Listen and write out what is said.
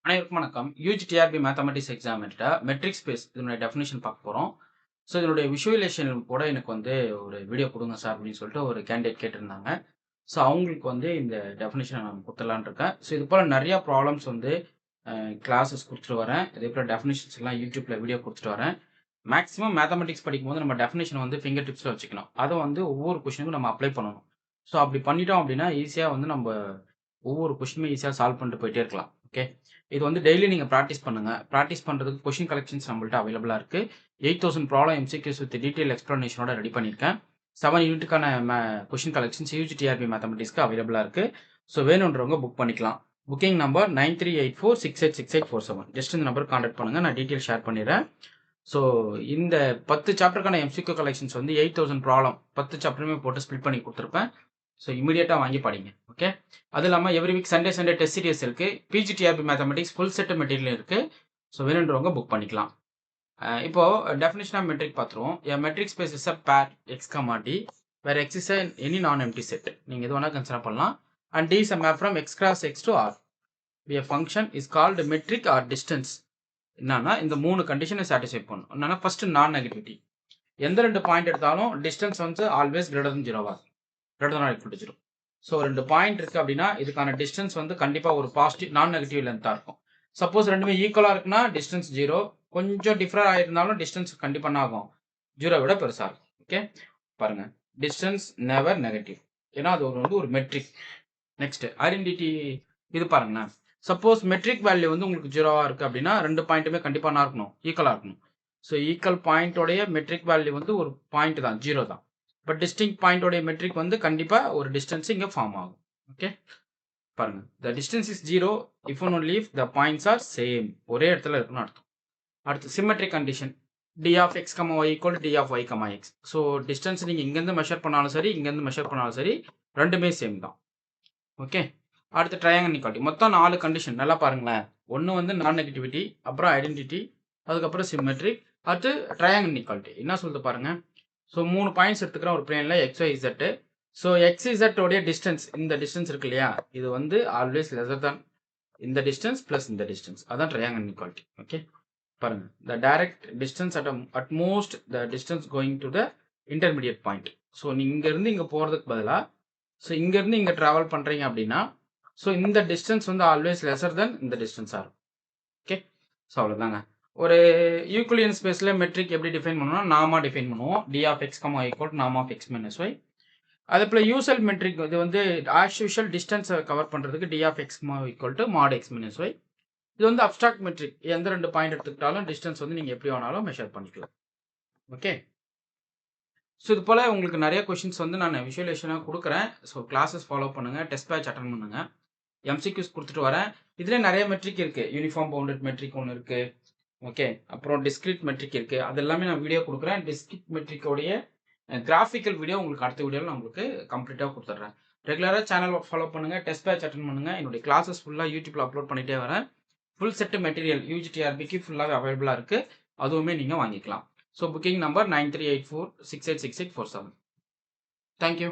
அனைவருக்கும் வணக்கம். UGTRB mathematics exam எடுத்த மெட்ரிக் ஸ்பேஸ் இதனுடைய டெஃபினிஷன் பார்க்க போகிறோம். ஸோ இதனுடைய விஷுவலைசேஷன் கூட எனக்கு வந்து ஒரு வீடியோ கொடுங்க சார் அப்படின்னு சொல்லிட்டு ஒரு கேண்டிடேட் கேட்டிருந்தாங்க. ஸோ அவங்களுக்கு வந்து இந்த டெஃபினிஷனை நான் கொடுத்துடலான்னு இருக்கேன். ஸோ இது போல் நிறையா ப்ராப்ளம்ஸ் வந்து கிளாஸஸ் கொடுத்துட்டு வரேன். இதே போல் டெஃபினிஷன்ஸ் எல்லாம் யூடியூப்பில் வீடியோ கொடுத்துட்டு வரேன். மேக்ஸிமம் மேத்தமெட்டிக்ஸ் படிக்கும்போது நம்ம டெஃபினிஷனை வந்து ஃபிங்கர் டிப்ஸில் வச்சுக்கணும். அதை வந்து ஒவ்வொரு கொஷனுக்கும் நம்ம அப்ளை பண்ணணும். ஸோ அப்படி பண்ணிட்டோம் அப்படின்னா ஈஸியாக வந்து நம்ம ஒவ்வொரு கொஷினுமே ஈஸியாக சால்வ் பண்ணிட்டு போயிட்டே இருக்கலாம். ஓகே, இது வந்து டெய்லி நீங்கள் ப்ராக்டிஸ் பண்ணுங்கள். ப்ராக்டிஸ் பண்ணுறதுக்கு கொஷின் கலெக்ஷன்ஸ் நம்மள்ட்ட அவைலபிளாக இருக்குது. 8000 ப்ராப்ளம் எம்சிக்யூஸ் வித் டீட்டெயில் எக்ஸ்ப்ளனேஷனோட ரெடி பண்ணியிருக்கேன். 7 யூனிட்டுக்கான கொஷின் கலெக்ஷன்ஸ் யூஜிடிஆர்பி மேத்தமெட்டிக்ஸ்க்கு அவைலபிளாக இருக்குது. ஸோ வேணுன்றவங்க புக் பண்ணிக்கலாம். Booking number 9384686847. ஜஸ்ட் இந்த நம்பர் கான்டாக்ட் பண்ணுங்கள், நான் டீட்டெயில் ஷேர் பண்ணிடுறேன். ஸோ இந்த 10 சாப்டருக்கான எம்சிக்யூ கலெக்ஷன்ஸ் வந்து 8000 ப்ராப்ளம் 10 சாப்டருமே போட்டு ஸ்பிளிட் பண்ணி கொடுத்துருப்பேன். ஸோ இமீடியட்டாக வாங்கி படிங்க. ஓகே, அது இல்லாமல் every week Sunday test series இருக்குது. PGTRB mathematics full set material இருக்குது. ஸோ வேணுன்றவங்க புக் பண்ணிக்கலாம். இப்போது டெஃபினிஷன் ஆஃப் மெட்ரிக் பார்த்துருவோம். Metric space is a pair X comma D where X is any non empty set. நீங்கள் எது வேணால் கன்சிடர் பண்ணலாம். And D is a map from X cross X to R. a function is called metric or distance. என்னன்னா இந்த 3 கண்டிஷனை satisfy பண்ணும். என்னன்னா first நான் நெகட்டிவிட்டி. எந்த 2 பாயிண்ட் எடுத்தாலும் டிஸ்டன்ஸ் வந்து ஆல்வேஸ் கிரேட்டர் than 0 ஆகும். Greater than or equal to 0. So 2 point இருக்கு அப்படின்னா இதுக்கான டிஸ்டன்ஸ் வந்து கண்டிப்பாக ஒரு பாசிட்டிவ் நான் நெகட்டிவ் லென்த்தாக இருக்கும். சப்போஸ் ரெண்டுமே ஈக்குவலாக இருக்குன்னா டிஸ்டன்ஸ் 0, கொஞ்சம் டிஃபரர் ஆயிருந்தாலும் டிஸ்டன்ஸ் கண்டிப்பாக என்ன ஆகும், 0 விட பெருசாக இருக்கும். ஓகே, பாருங்க, டிஸ்டன்ஸ் நெவர் நெகட்டிவ், ஏன்னா அது வந்து ஒரு மெட்ரிக். நெக்ஸ்ட் ஐடென்டிட்டி இது பாருங்கண்ணா. சப்போஸ் மெட்ரிக் வேல்யூ வந்து உங்களுக்கு 0வா இருக்குது அப்படின்னா 2 பாயிண்ட்டுமே கண்டிப்பாக என்ன இருக்கணும், ஈக்குவலாக இருக்கணும். ஸோ ஈக்குவல் பாயிண்டோடைய மெட்ரிக் வேல்யூ வந்து ஒரு பாயிண்ட் தான், 0 தான். பட் டிஸ்டிங் பாயிண்டோடைய மெட்ரிக் வந்து கண்டிப்பாக ஒரு டிஸ்டன்ஸ் இங்கே ஃபார்ம் ஆகும். ஓகே, பாருங்க, the distance is 0 if one leave the points are same, ஒரே இடத்துல இருக்குன்னு அர்த்தம். அடுத்து symmetric condition d of x comma y equal d of y comma x. So distance நீங்கள் இங்கேருந்து மெஷர் பண்ணாலும் சரி, இங்கேருந்து மெஷர் பண்ணாலும் சரி, ரெண்டுமே சேம் தான். ஓகே, அடுத்து ட்ரையாங்கல் இன்இக்வாலிட்டி. மொத்தம் 4 கண்டிஷன், நல்லா பாருங்களேன். ஒன்று வந்து நான் நெகட்டிவிட்டி, அப்புறம் ஐடென்டிட்டி, அதுக்கப்புறம் சிமெட்ரிக், அடுத்து ட்ரையாங்கல் இன்இக்வாலிட்டி. என்ன சொல்லுது பாருங்க. ஸோ 3 பாயிண்ட்ஸ் எடுத்துக்கிறோம் ஒரு பிளேனில் X Y Z. So X இசட்டோடைய டிஸ்டன்ஸ், இந்த டிஸ்டன்ஸ் இருக்கு இல்லையா, இது வந்து ஆல்வேஸ் லெசர் தான் இந்த டிஸ்டன்ஸ் ப்ளஸ் இந்த டிஸ்டன்ஸ், அதான் ட்ரையாங்கல் இன்இக்வாலிட்டி. ஓகே, பாருங்க, the direct distance at most the distance going to the intermediate point. So நீங்கள் இங்கேருந்து இங்கே போகிறதுக்கு பதிலாக, ஸோ இங்கேருந்து இங்கே ட்ராவல் பண்ணுறீங்க அப்படின்னா, ஸோ இந்த டிஸ்டன்ஸ் வந்து ஆல்வேஸ் லெசர் தென் இந்த டிஸ்டன்ஸாக இருக்கும். ஓகே, ஸோ அவ்வளோதாங்க. ஒரு யூக்ளிடியன் ஸ்பேஸில் மெட்ரிக் எப்படி டிஃபைன் பண்ணுவோம்னா நாமா டிஃபைன் பண்ணுவோம். D of x comma equal நாம் ஆஃப் எக்ஸ் மைனஸ் ஒய். அதே போல் யூசல் மெட்ரிக் இது வந்து ஆஸ் யூஷுவல் டிஸ்டன்ஸை கவர் பண்ணுறதுக்கு d of x equal to mod x minus y. இது வந்து அப்ஸ்ட்ராக்ட் மெட்ரிக், எந்த 2 பாயிண்ட் எடுத்துக்கிட்டாலும் டிஸ்டன்ஸ் வந்து நீங்கள் எப்படி வேணாலும் மெஷர் பண்ணிக்கலாம். ஓகே, ஸோ இது போல் உங்களுக்கு நிறைய கொஷின்ஸ் வந்து நான் விஷுவலைசேஷனாக கொடுக்குறேன். ஸோ கிளாஸஸ் ஃபாலோ பண்ணுங்கள், டெஸ்ட் பேட்ச் அட்டன் பண்ணுங்கள், எம்சிக்யூஸ் கொடுத்துட்டு வரேன். இதில் நிறைய மெட்ரிக் இருக்குது. யூனிஃபார்ம் பவுண்டட் மெட்ரிக் ஒன்று இருக்குது. ஓகே, அப்புறம் டிஸ்கிரிட் மெட்ரிக் இருக்குது. அது எல்லாமே நான் வீடியோ கொடுக்குறேன். டிஸ்கிரிட் மெட்ரிக்கோடைய கிராஃபிக்கல் வீடியோ உங்களுக்கு அடுத்த வீடியோவில் நான் உங்களுக்கு கம்ப்ளீட்டாக கொடுத்துட்றேன். ரெகுலராக சேனல் ஃபாலோ பண்ணுங்கள், டெஸ்ட் பேட்ச் அட்டன் பண்ணுங்கள். என்னுடைய கிளாஸஸ் ஃபுல்லாக யூடியூப்பில் அப்லோட் பண்ணிகிட்டே வரேன். ஃபுல் செட்டு மெட்டீரியல் யூஜிடிஆர்பிக்கு ஃபுல்லாகவே அவைலபிளாக இருக்குது. அதுவுமே நீங்கள் வாங்கிக்கலாம். So booking number 9384686847. தேங்க்யூ.